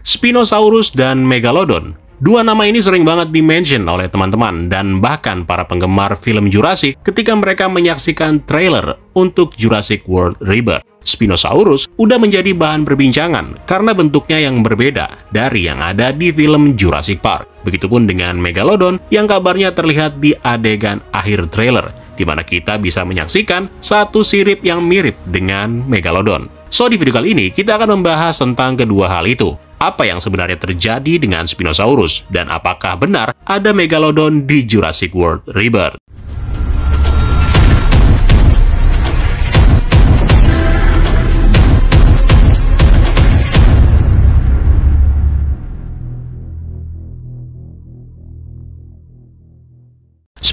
Spinosaurus dan Megalodon. Dua nama ini sering banget di-mention oleh teman-teman dan bahkan para penggemar film Jurassic ketika mereka menyaksikan trailer untuk Jurassic World Rebirth. Spinosaurus udah menjadi bahan perbincangan karena bentuknya yang berbeda dari yang ada di film Jurassic Park. Begitupun dengan Megalodon yang kabarnya terlihat di adegan akhir trailer, di mana kita bisa menyaksikan satu sirip yang mirip dengan Megalodon. So, di video kali ini kita akan membahas tentang kedua hal itu. Apa yang sebenarnya terjadi dengan Spinosaurus, dan apakah benar ada Megalodon di Jurassic World Rebirth?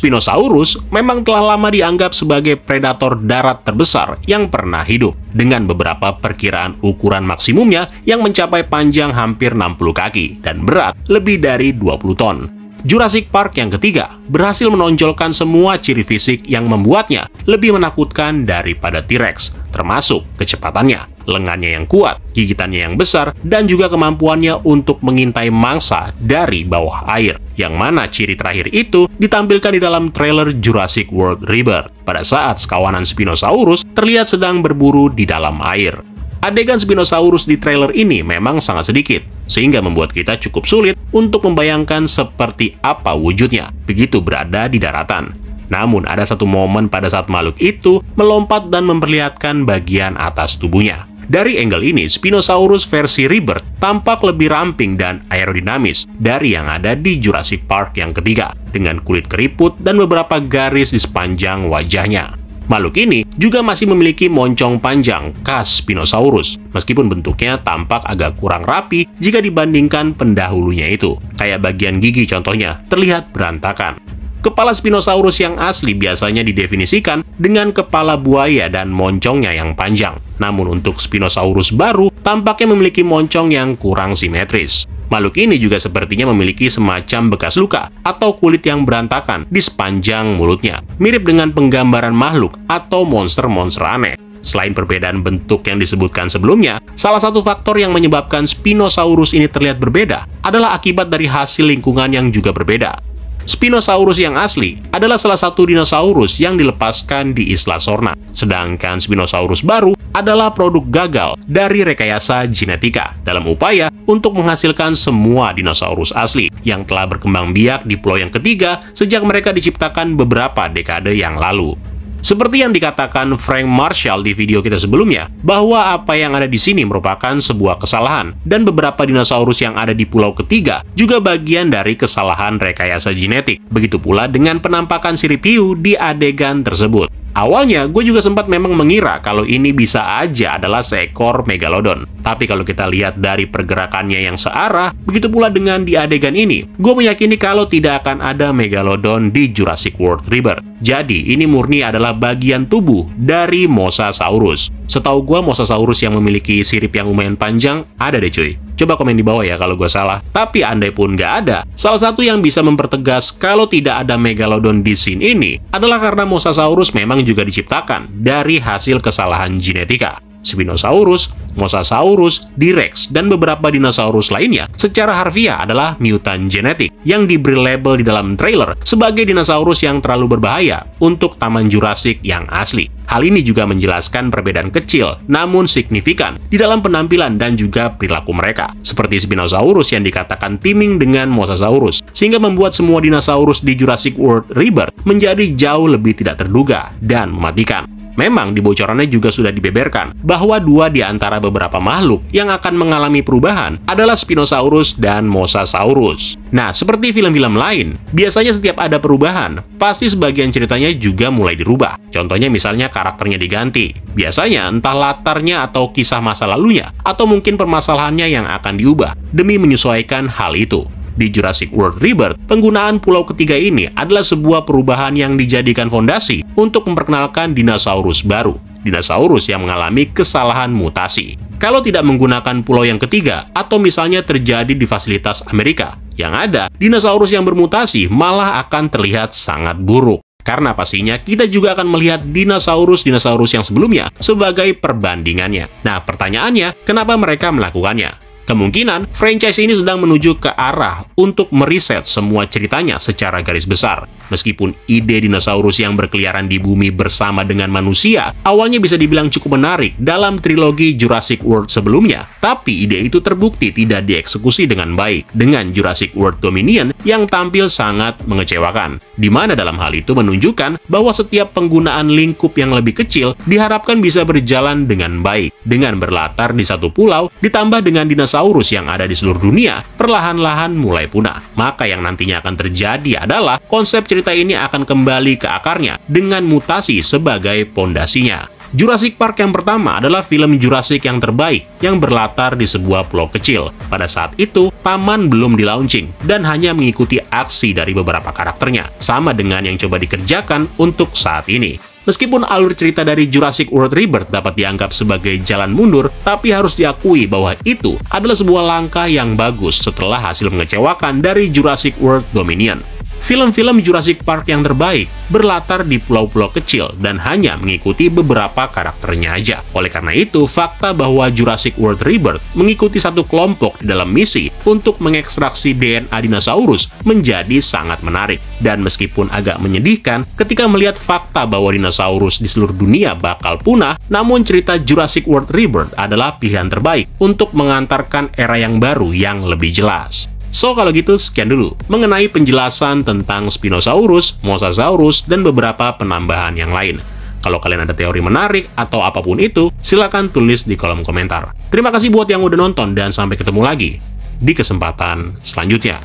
Spinosaurus memang telah lama dianggap sebagai predator darat terbesar yang pernah hidup, dengan beberapa perkiraan ukuran maksimumnya yang mencapai panjang hampir 60 kaki dan berat lebih dari 20 ton. Jurassic Park yang ketiga berhasil menonjolkan semua ciri fisik yang membuatnya lebih menakutkan daripada T-Rex, termasuk kecepatannya, lengannya yang kuat, gigitannya yang besar, dan juga kemampuannya untuk mengintai mangsa dari bawah air, yang mana ciri terakhir itu ditampilkan di dalam trailer Jurassic World Rebirth pada saat sekawanan Spinosaurus terlihat sedang berburu di dalam air. Adegan Spinosaurus di trailer ini memang sangat sedikit, sehingga membuat kita cukup sulit untuk membayangkan seperti apa wujudnya begitu berada di daratan. Namun ada satu momen pada saat makhluk itu melompat dan memperlihatkan bagian atas tubuhnya. Dari angle ini, Spinosaurus versi Rebirth tampak lebih ramping dan aerodinamis dari yang ada di Jurassic Park yang ketiga, dengan kulit keriput dan beberapa garis di sepanjang wajahnya. Makhluk ini juga masih memiliki moncong panjang khas Spinosaurus, meskipun bentuknya tampak agak kurang rapi jika dibandingkan pendahulunya itu. Kayak bagian gigi contohnya, terlihat berantakan. Kepala Spinosaurus yang asli biasanya didefinisikan dengan kepala buaya dan moncongnya yang panjang. Namun untuk Spinosaurus baru, tampaknya memiliki moncong yang kurang simetris. Makhluk ini juga sepertinya memiliki semacam bekas luka atau kulit yang berantakan di sepanjang mulutnya, mirip dengan penggambaran makhluk atau monster-monster aneh. Selain perbedaan bentuk yang disebutkan sebelumnya, salah satu faktor yang menyebabkan Spinosaurus ini terlihat berbeda adalah akibat dari hasil lingkungan yang juga berbeda. Spinosaurus yang asli adalah salah satu dinosaurus yang dilepaskan di Isla Sorna, sedangkan Spinosaurus baru adalah produk gagal dari rekayasa genetika dalam upaya untuk menghasilkan semua dinosaurus asli yang telah berkembang biak di pulau yang ketiga sejak mereka diciptakan beberapa dekade yang lalu. Seperti yang dikatakan Frank Marshall di video kita sebelumnya, bahwa apa yang ada di sini merupakan sebuah kesalahan, dan beberapa dinosaurus yang ada di pulau ketiga juga bagian dari kesalahan rekayasa genetik. Begitu pula dengan penampakan sirip hiu di adegan tersebut. Awalnya, gue juga sempat memang mengira kalau ini bisa aja adalah seekor Megalodon. Tapi kalau kita lihat dari pergerakannya yang searah, begitu pula dengan di adegan ini, gue meyakini kalau tidak akan ada Megalodon di Jurassic World Rebirth. Jadi, ini murni adalah bagian tubuh dari Mosasaurus. Setahu gue, Mosasaurus yang memiliki sirip yang lumayan panjang, ada deh cuy. Coba komen di bawah ya kalau gue salah. Tapi andai pun nggak ada, salah satu yang bisa mempertegas kalau tidak ada Megalodon di scene ini adalah karena Mosasaurus memang juga diciptakan dari hasil kesalahan genetika. Spinosaurus, Mosasaurus, T-Rex, dan beberapa dinosaurus lainnya secara harfiah adalah mutan genetik yang diberi label di dalam trailer sebagai dinosaurus yang terlalu berbahaya untuk Taman Jurassic yang asli. Hal ini juga menjelaskan perbedaan kecil namun signifikan di dalam penampilan dan juga perilaku mereka, seperti Spinosaurus yang dikatakan teaming dengan Mosasaurus, sehingga membuat semua dinosaurus di Jurassic World Rebirth menjadi jauh lebih tidak terduga dan mematikan. Memang di bocorannya juga sudah dibeberkan bahwa dua di antara beberapa makhluk yang akan mengalami perubahan adalah Spinosaurus dan Mosasaurus. Nah, seperti film-film lain, biasanya setiap ada perubahan, pasti sebagian ceritanya juga mulai dirubah. Contohnya misalnya karakternya diganti. Biasanya entah latarnya atau kisah masa lalunya, atau mungkin permasalahannya yang akan diubah demi menyesuaikan hal itu. Di Jurassic World Rebirth, penggunaan pulau ketiga ini adalah sebuah perubahan yang dijadikan fondasi untuk memperkenalkan dinosaurus baru, dinosaurus yang mengalami kesalahan mutasi. Kalau tidak menggunakan pulau yang ketiga, atau misalnya terjadi di fasilitas Amerika, yang ada, dinosaurus yang bermutasi malah akan terlihat sangat buruk. Karena pastinya kita juga akan melihat dinosaurus-dinosaurus yang sebelumnya sebagai perbandingannya. Nah, pertanyaannya, kenapa mereka melakukannya? Kemungkinan franchise ini sedang menuju ke arah untuk meriset semua ceritanya secara garis besar. Meskipun ide dinosaurus yang berkeliaran di bumi bersama dengan manusia awalnya bisa dibilang cukup menarik dalam trilogi Jurassic World sebelumnya, tapi ide itu terbukti tidak dieksekusi dengan baik dengan Jurassic World Dominion yang tampil sangat mengecewakan. Di mana dalam hal itu menunjukkan bahwa setiap penggunaan lingkup yang lebih kecil diharapkan bisa berjalan dengan baik. Dengan berlatar di satu pulau, ditambah dengan dinosaurus yang ada di seluruh dunia, perlahan-lahan mulai punah. Maka yang nantinya akan terjadi adalah konsep cerita ini akan kembali ke akarnya dengan mutasi sebagai pondasinya. Jurassic Park yang pertama adalah film Jurassic yang terbaik yang berlatar di sebuah pulau kecil. Pada saat itu, taman belum di-launching dan hanya mengikuti aksi dari beberapa karakternya, sama dengan yang coba dikerjakan untuk saat ini. Meskipun alur cerita dari Jurassic World Rebirth dapat dianggap sebagai jalan mundur, tapi harus diakui bahwa itu adalah sebuah langkah yang bagus setelah hasil mengecewakan dari Jurassic World Dominion. Film-film Jurassic Park yang terbaik berlatar di pulau-pulau kecil dan hanya mengikuti beberapa karakternya aja. Oleh karena itu, fakta bahwa Jurassic World Rebirth mengikuti satu kelompok di dalam misi untuk mengekstraksi DNA dinosaurus menjadi sangat menarik. Dan meskipun agak menyedihkan ketika melihat fakta bahwa dinosaurus di seluruh dunia bakal punah, namun cerita Jurassic World Rebirth adalah pilihan terbaik untuk mengantarkan era yang baru yang lebih jelas. So, kalau gitu sekian dulu mengenai penjelasan tentang Spinosaurus, Mosasaurus, dan beberapa penambahan yang lain. Kalau kalian ada teori menarik atau apapun itu, silakan tulis di kolom komentar. Terima kasih buat yang udah nonton dan sampai ketemu lagi di kesempatan selanjutnya.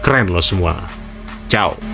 Keren lo semua. Ciao.